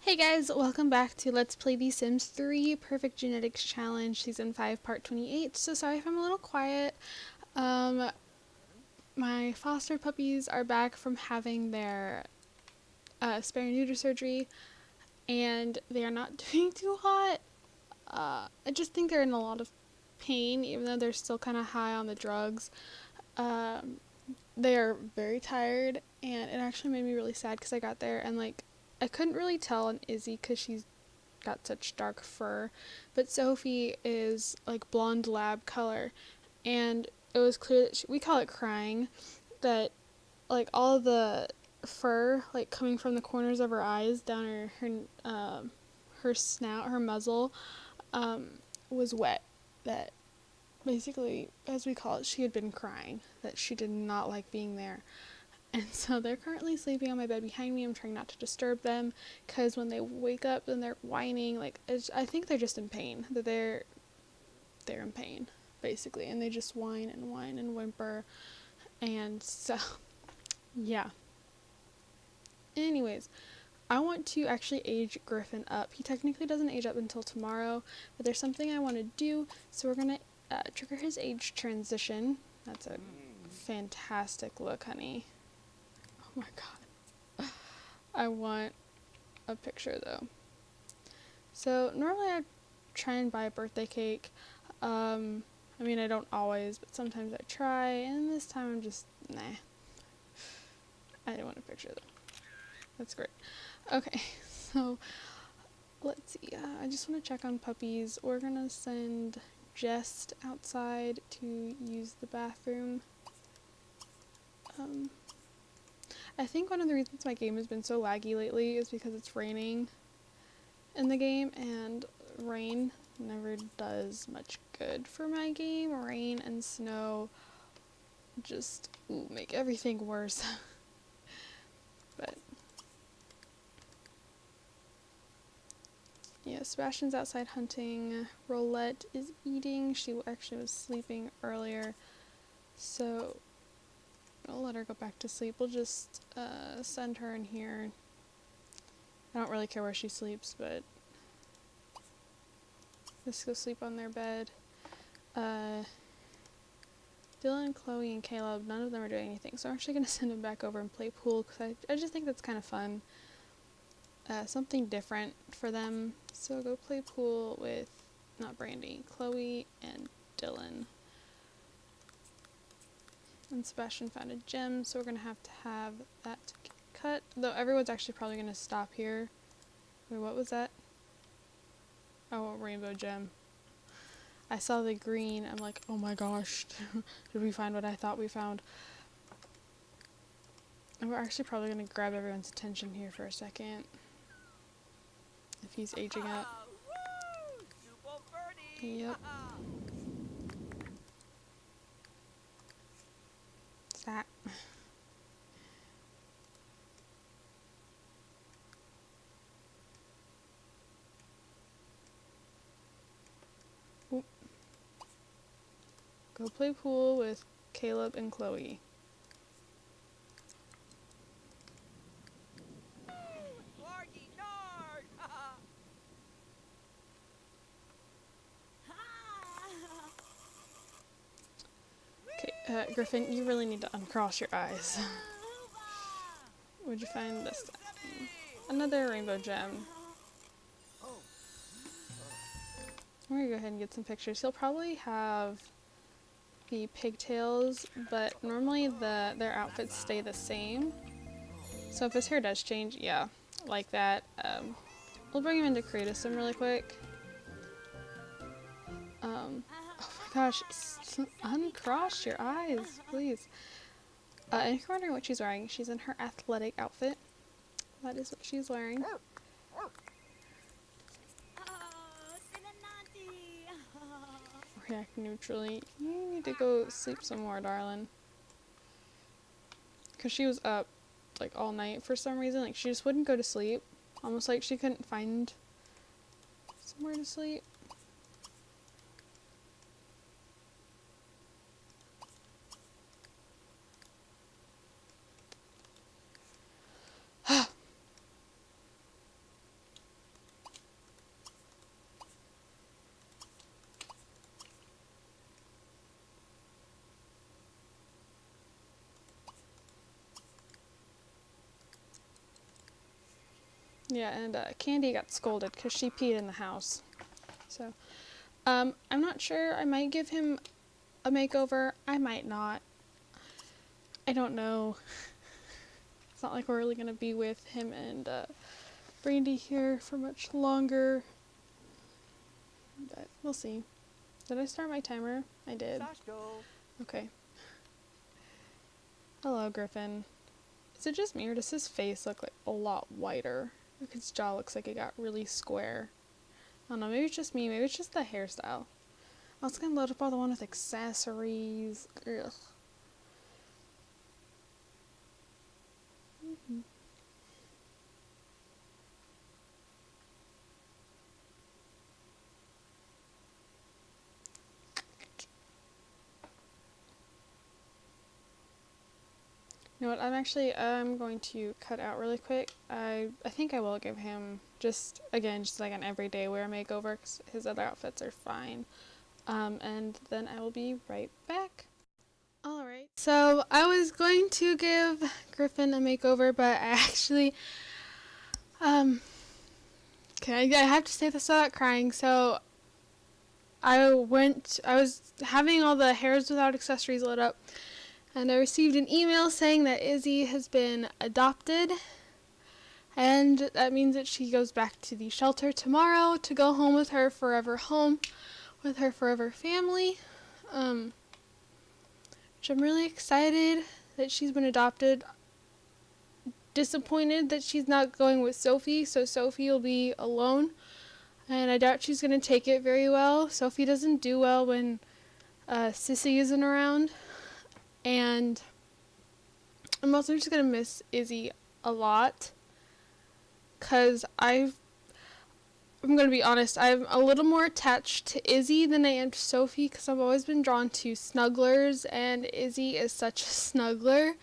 Hey guys, welcome back to Let's Play The Sims 3 Perfect Genetics Challenge Season 5 Part 28. So sorry if I'm a little quiet. My foster puppies are back from having their spare neuter surgery and they are not doing too hot. I just think they're in a lot of pain even though they're still kind of high on the drugs. They are very tired and it actually made me really sad because I got there and I couldn't really tell on Izzy because she's got such dark fur, but Sophie is like blonde lab color, and it was clear that we call it crying, that like all of the fur like coming from the corners of her eyes down her snout, her muzzle, was wet. That basically, as we call it, she had been crying, that she did not like being there. And so they're currently sleeping on my bed behind me. I'm trying not to disturb them because when they wake up and they're whining, I think they're just in pain. That they're in pain, basically, and they just whine and whimper. And so, yeah. Anyways, I want to actually age Griffin up. He technically doesn't age up until tomorrow, but there's something I want to do, so we're gonna trigger his age transition. That's a fantastic look, honey. Oh my god. I want a picture though. So normally I try and buy a birthday cake. I mean, I don't always, but sometimes I try, and this time I'm just, nah. I didn't want a picture though. That's great. Okay, so let's see. I just want to check on puppies. We're gonna send Jest outside to use the bathroom. I think one of the reasons my game has been so laggy lately is because it's raining in the game, and rain never does much good for my game. Rain and snow just make everything worse. But yeah, Sebastian's outside hunting. Rolette is eating. She actually was sleeping earlier, so I'll let her go back to sleep. We'll just send her in here. I don't really care where she sleeps, but let's go sleep on their bed. Dylan, Chloe, and Caleb, none of them are doing anything, so I'm actually going to send them back over and play pool, because I just think that's kind of fun. Something different for them. So go play pool with, not Brandy, Chloe and Dylan. And Sebastian found a gem, so we're going to have that cut. Though everyone's actually probably going to stop here. Wait, what was that? Oh, a rainbow gem. I saw the green, I'm like, oh my gosh, did we find what I thought we found? And we're actually probably going to grab everyone's attention here for a second. If he's aging up. Yep. What's that? Oop. Go play pool with Caleb and Chloe. Okay, Griffin, you really need to uncross your eyes. What'd you find this time? Another rainbow gem. I'm gonna go ahead and get some pictures. He'll probably have the pigtails, but normally their outfits stay the same. So if his hair does change, yeah, like that. We'll bring him into Create a Sim really quick. Oh my gosh, uncross your eyes, please. And if you're wondering what she's wearing, she's in her athletic outfit. That is what she's wearing. React neutrally. You need to go sleep some more, darling. Because she was up like all night for some reason. Like she just wouldn't go to sleep. Almost like she couldn't find somewhere to sleep. Yeah, and Candy got scolded because she peed in the house. So, I'm not sure. I might give him a makeover. I might not. I don't know. It's not like we're really going to be with him and Brandy here for much longer. But we'll see. Did I start my timer? I did. Okay. Hello, Griffin. Is it just me, or does his face look like a lot whiter? Like his jaw looks like it got really square. I don't know, maybe it's just me, maybe it's just the hairstyle. I was gonna load up all the one with accessories. Ugh. You know what, I'm going to cut out really quick. I think I will give him just like an everyday wear makeover because his other outfits are fine. And then I will be right back. Alright, so I was going to give Griffin a makeover, but I actually, okay, I have to say this without crying. So I was having all the hairs without accessories lit up, and I received an email saying that Izzy has been adopted, and that means that she goes back to the shelter tomorrow to go home with her forever home, with her forever family, which I'm really excited that she's been adopted. Disappointed that she's not going with Sophie, so Sophie will be alone, and I doubt she's going to take it very well. Sophie doesn't do well when Sissy isn't around. And I'm also just going to miss Izzy a lot, because I'm going to be honest, I'm a little more attached to Izzy than I am to Sophie, because I've always been drawn to snugglers, and Izzy is such a snuggler.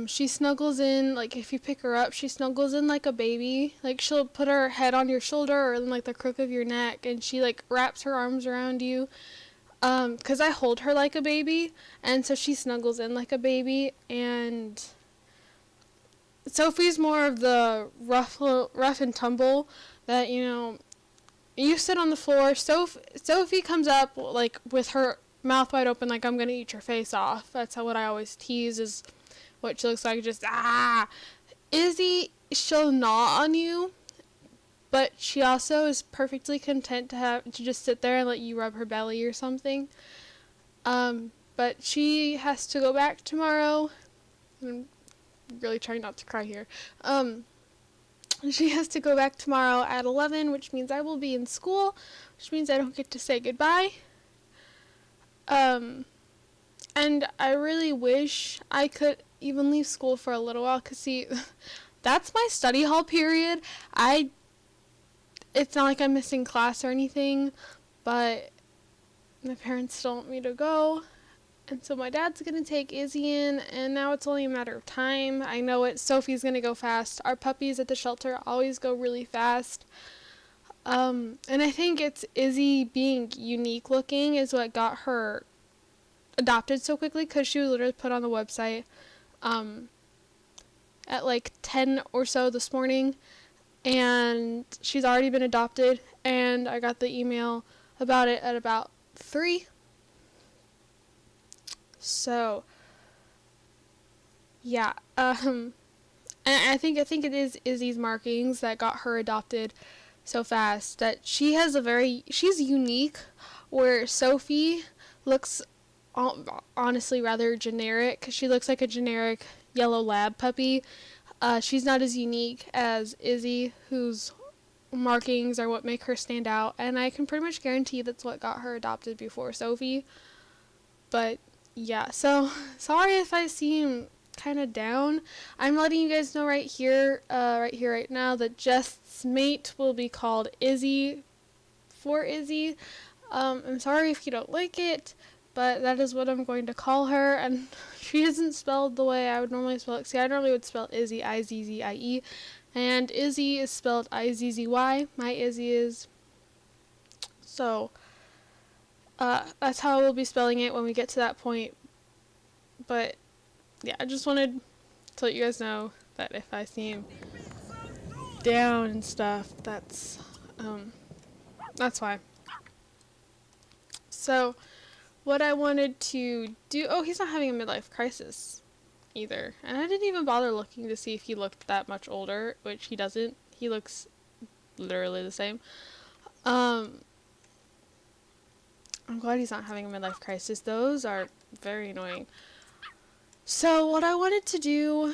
She snuggles in, like, if you pick her up, she snuggles in like a baby. Like, she'll put her head on your shoulder or in, like, the crook of your neck, and she, like, wraps her arms around you. 'Cause I hold her like a baby, and so she snuggles in like a baby, and Sophie's more of the rough and tumble that, you sit on the floor. Sophie comes up, like, with her mouth wide open, like, I'm gonna eat your face off. That's what I always tease, is what she looks like, just, Izzy, she'll gnaw on you, but she also is perfectly content to just sit there and let you rub her belly or something. But she has to go back tomorrow. I'm really trying not to cry here. She has to go back tomorrow at 11, which means I will be in school, which means I don't get to say goodbye. And I really wish I could even leave school for a little while, 'cause see, that's my study hall period. It's not like I'm missing class or anything, but my parents still want me to go, and so my dad's gonna take Izzy in, and now it's only a matter of time. I know it. Sophie's gonna go fast. Our puppies at the shelter always go really fast. And I think it's Izzy being unique looking is what got her adopted so quickly, because she was literally put on the website at like 10 or so this morning, and she's already been adopted, and I got the email about it at about 3. So yeah, and I think it is Izzy's markings that got her adopted so fast, that she's unique, where Sophie looks honestly rather generic. She looks like a generic yellow lab puppy. She's not as unique as Izzy, whose markings are what make her stand out, and I can pretty much guarantee that's what got her adopted before Sophie. But yeah, so sorry if I seem kind of down. I'm letting you guys know right here, right now, that Jess's mate will be called Izzy for Izzy. I'm sorry if you don't like it, but that is what I'm going to call her, and she isn't spelled the way I would normally spell it. See, I normally would spell Izzy Izzzie, and Izzy is spelled Izzzy. My Izzy is. So that's how I will be spelling it when we get to that point. But yeah, I just wanted to let you guys know that if I seem down and stuff. That's why. So, what I wanted to do... Oh, he's not having a midlife crisis either. And I didn't even bother looking to see if he looked that much older, which he doesn't. He looks literally the same. I'm glad he's not having a midlife crisis. Those are very annoying. So, what I wanted to do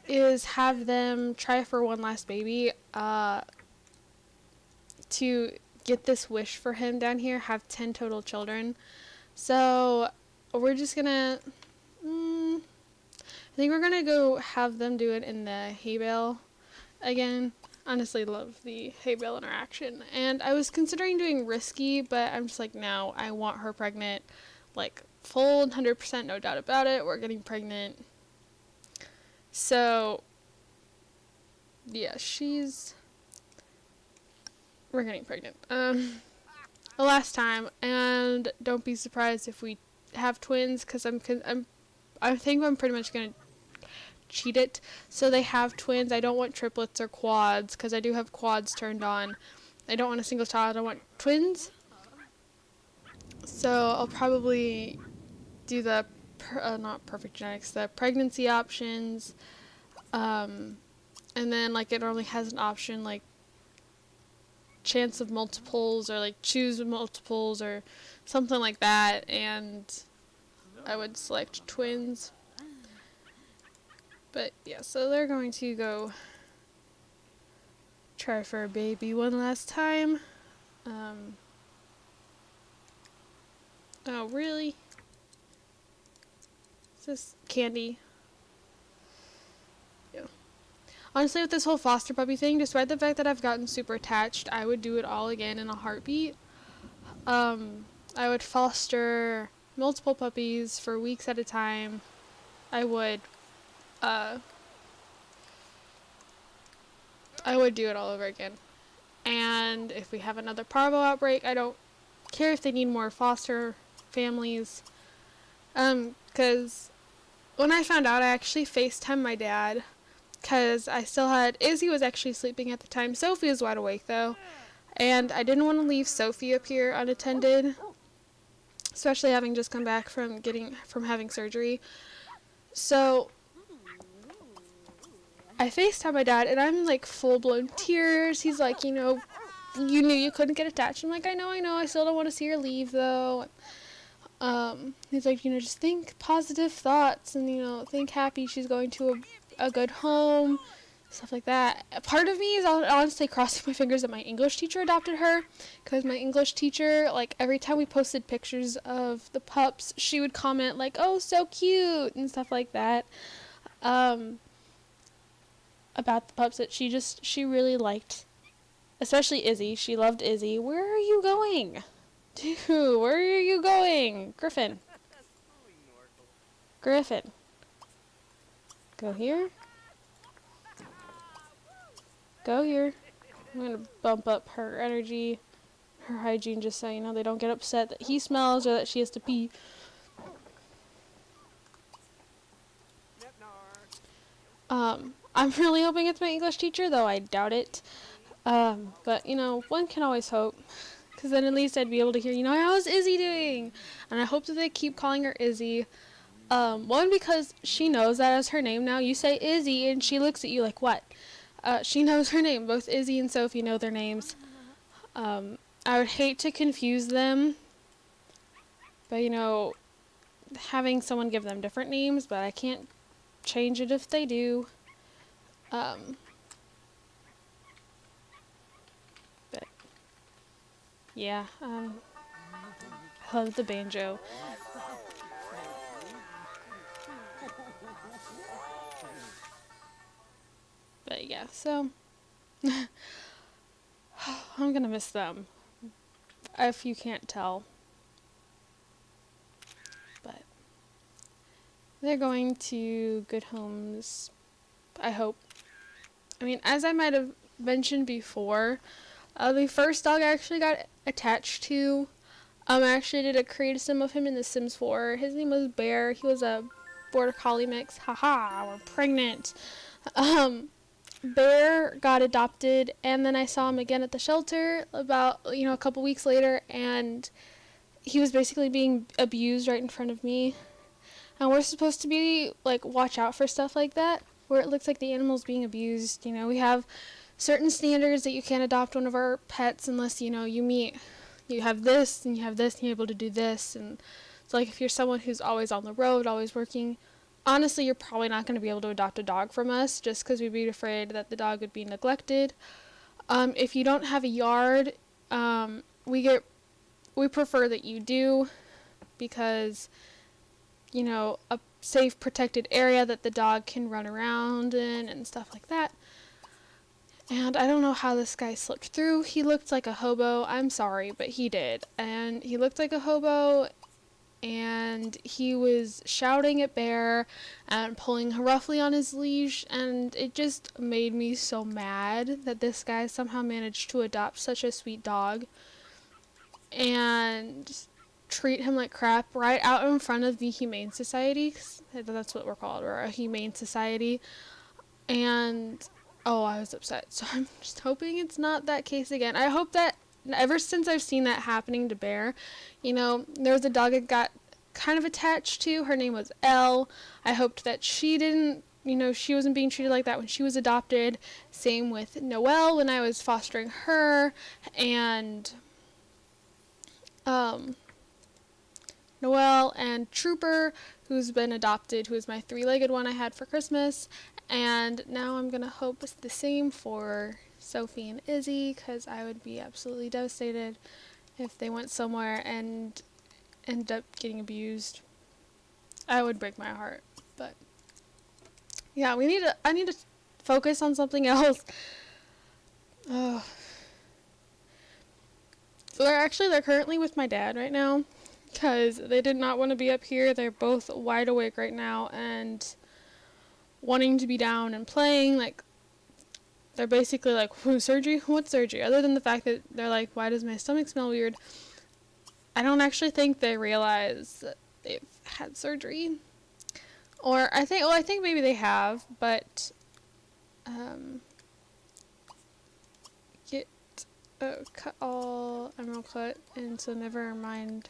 is have them try for one last baby, to get this wish for him down here, have 10 total children. So, we're just gonna, I think we're gonna go have them do it in the hay bale again. Honestly, love the hay bale interaction. And I was considering doing risky, but I'm just like, no, I want her pregnant. Like, full 100%, no doubt about it. We're getting pregnant. So, yeah, we're getting pregnant. The last time, and don't be surprised if we have twins, because I think I'm pretty much gonna cheat it so they have twins. I don't want triplets or quads, because I do have quads turned on. I don't want a single child. I want twins. So I'll probably do the not perfect genetics, the pregnancy options, and then like it normally has an option like chance of multiples or like choose multiples or something like that, and I would select twins. But yeah, so they're going to go try for a baby one last time. Oh really? Is this candy? Yeah. Honestly, with this whole foster puppy thing, despite the fact that I've gotten super attached, I would do it all again in a heartbeat. I would foster multiple puppies for weeks at a time. I would do it all over again. And if we have another parvo outbreak, I don't care if they need more foster families. Because when I found out, I actually FaceTimed my dad. Because I still had... Izzy was actually sleeping at the time. Sophie was wide awake, though. And I didn't want to leave Sophie up here unattended. Especially having just come back from having surgery. So I FaceTimed my dad, and I'm like full-blown tears. He's like, you know, you knew you couldn't get attached. I'm like, I know. I still don't want to see her leave, though. He's like, you know, just think positive thoughts and, you know, think happy she's going to a good home, stuff like that. Part of me is honestly crossing my fingers that my English teacher adopted her, because my English teacher, like, every time we posted pictures of the pups, she would comment, like, oh, so cute, and stuff like that, about the pups that she really liked, especially Izzy. She loved Izzy. Where are you going? Dude, where are you going? Griffin. Go here. Go here. I'm going to bump up her energy, her hygiene, just so, you know, they don't get upset that he smells or that she has to pee. I'm really hoping it's my English teacher, though I doubt it. But, you know, one can always hope. Because then at least I'd be able to hear, you know, how's Izzy doing? And I hope that they keep calling her Izzy. One, because she knows that as her name now. You say Izzy, and she looks at you like, what? She knows her name. Both Izzy and Sophie know their names. I would hate to confuse them. But, you know, having someone give them different names, but I can't change it if they do. But yeah, I love the banjo. But yeah, so I'm gonna miss them, if you can't tell. But they're going to good homes, I hope. I mean, as I might have mentioned before, the first dog I actually got attached to, I actually did a create a sim of him in The Sims 4. His name was Bear. He was a Border Collie mix. Haha, we're pregnant. Bear got adopted, and then I saw him again at the shelter about, a couple weeks later, and he was basically being abused right in front of me. And we're supposed to be, like, watch out for stuff like that, where it looks like the animal's being abused. We have certain standards that you can't adopt one of our pets unless, you have this, and you have this, and you're able to do this. And so, like, if you're someone who's always on the road, always working, honestly, you're probably not going to be able to adopt a dog from us, just because we'd be afraid that the dog would be neglected. If you don't have a yard, we prefer that you do, because a safe, protected area that the dog can run around in and stuff like that. And I don't know how this guy slipped through. He looked like a hobo. I'm sorry, but he did. And he looked like a hobo, and he was shouting at Bear and pulling roughly on his leash, and it just made me so mad that this guy somehow managed to adopt such a sweet dog and treat him like crap right out in front of the Humane Society. That's what we're called. We're a Humane Society. And, I was upset. So I'm just hoping it's not that case again. I hope that ever since I've seen that happening to Bear, there was a dog that got kind of attached to. Her name was Elle. I hoped that she didn't, she wasn't being treated like that when she was adopted. Same with Noelle when I was fostering her. And, Noelle and Trooper, who's been adopted, who is my 3-legged one I had for Christmas. And now I'm going to hope it's the same for Sophie and Izzy, because I would be absolutely devastated if they went somewhere and ended up getting abused. I would break my heart. But yeah, I need to focus on something else. Oh. So they're currently with my dad right now, because they did not want to be up here. They're both wide awake right now and wanting to be down and playing. Like, they're basically like, surgery? What surgery? Other than the fact that they're like, why does my stomach smell weird? I don't actually think they realize that they've had surgery. Or I think maybe they have, but get cut all emerald cut, and so never mind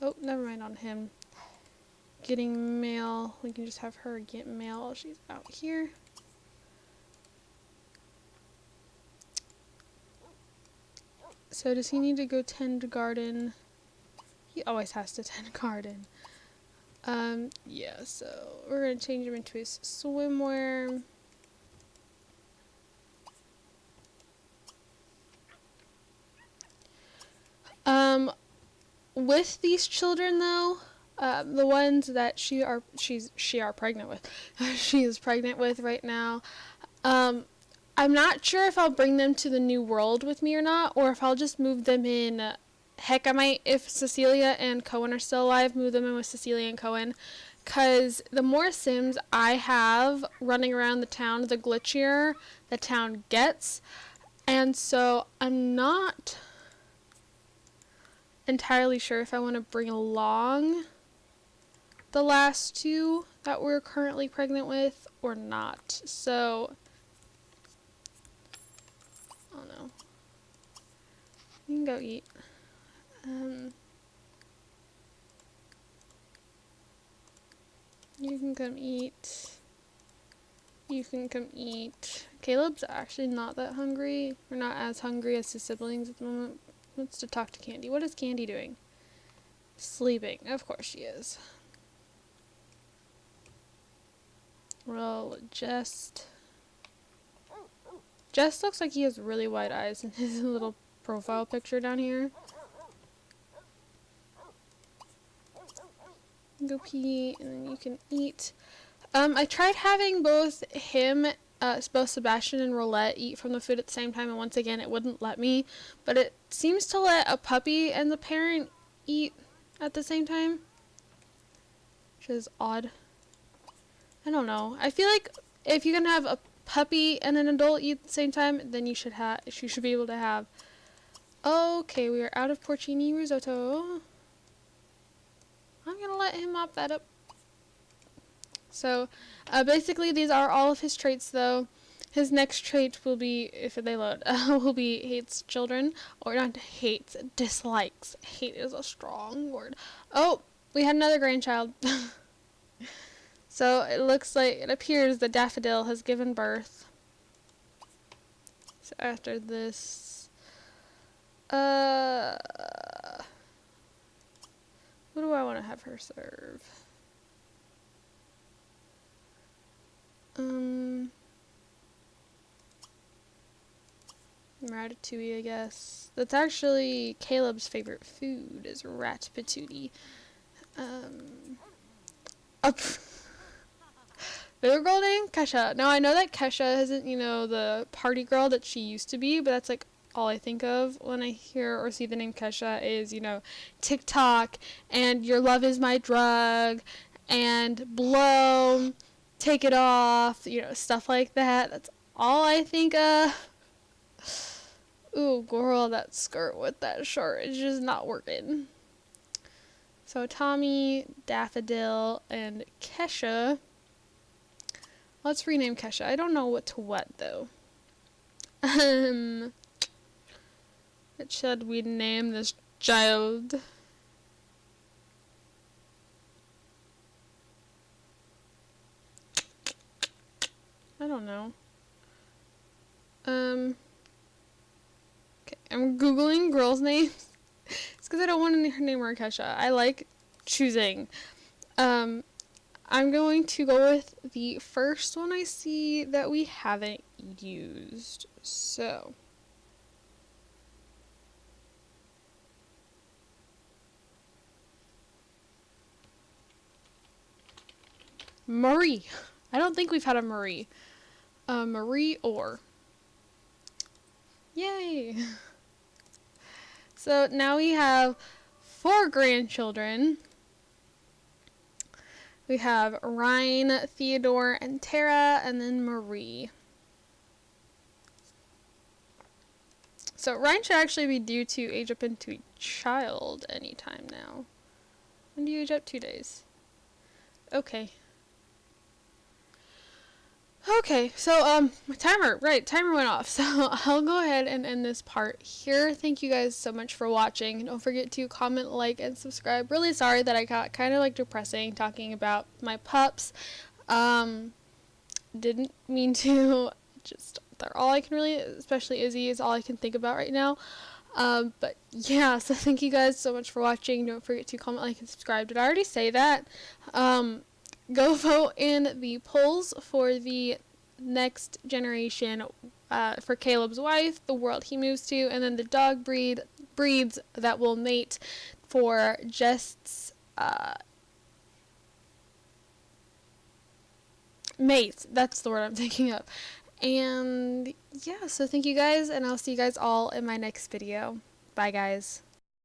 on him. Getting mail, we can just have her get mail while she's out here. So does he need to go tend garden? He always has to tend garden. Yeah, so we're going to change him into his swimwear. With these children though, the ones that she are pregnant with, she is pregnant with right now, I'm not sure if I'll bring them to the new world with me or not, or if I'll just move them in. Heck, I might, if Cecilia and Cohen are still alive, move them in with Cecilia and Cohen. Because the more Sims I have running around the town, the glitchier the town gets. And so I'm not entirely sure if I want to bring along the last two that we're currently pregnant with or not. So, oh no. You can go eat. You can come eat. You can come eat. Caleb's actually not that hungry. We're not as hungry as his siblings at the moment. Wants to talk to Candy. What is Candy doing? Sleeping. Of course she is. Well, Jess looks like he has really wide eyes in his little profile picture down here. Go pee, and then you can eat. I tried having both Sebastian and Roulette eat from the food at the same time, and once again, it wouldn't let me. But it seems to let a puppy and the parent eat at the same time, which is odd. I don't know. I feel like if you can have a puppy and an adult eat at the same time, then you should be able to have. Okay, we are out of porcini risotto. I'm gonna let him mop that up. So, basically, these are all of his traits, though. His next trait will be, if they load, will be hates children. Or not hates, dislikes. Hate is a strong word. Oh, we had another grandchild. So it appears that Daffodil has given birth. So after this, who do I want to have her serve? Ratatouille, I guess. That's actually Caleb's favorite food is ratatouille. Little girl named Kesha. Now I know that Kesha isn't, the party girl that she used to be, but that's like all I think of when I hear or see the name Kesha is, TikTok and Your Love Is My Drug and Blow, Take It Off, stuff like that. That's all I think of. Ooh, girl, that skirt with that shirt is just not working. So Tommy, Daffodil, and Kesha. Let's rename Kesha. I don't know what to what, though. What should we name this child? I don't know. Okay, I'm Googling girls' names. It's because I don't want to name her Kesha. I like choosing. I'm going to go with the first one I see that we haven't used. So, Marie. I don't think we've had a Marie. Marie Orr. Yay! So now we have 4 grandchildren. We have Ryan, Theodore, and Tara, and then Marie. So Ryan should actually be due to age up into a child anytime now. When do you age up? 2 days. Okay. Okay, so, timer went off, so I'll go ahead and end this part here. Thank you guys so much for watching. Don't forget to comment, like, and subscribe. Really sorry that I got kind of, depressing talking about my pups. Didn't mean to, just, they're all I can really, especially Izzy, is all I can think about right now. But, yeah, so thank you guys so much for watching. Don't forget to comment, like, and subscribe. Did I already say that? Go vote in the polls for the next generation for Caleb's wife, the world he moves to, and then the dog breeds that will mate for Jest's mate. That's the word I'm thinking of. And yeah, so thank you guys, and I'll see you guys all in my next video. Bye, guys.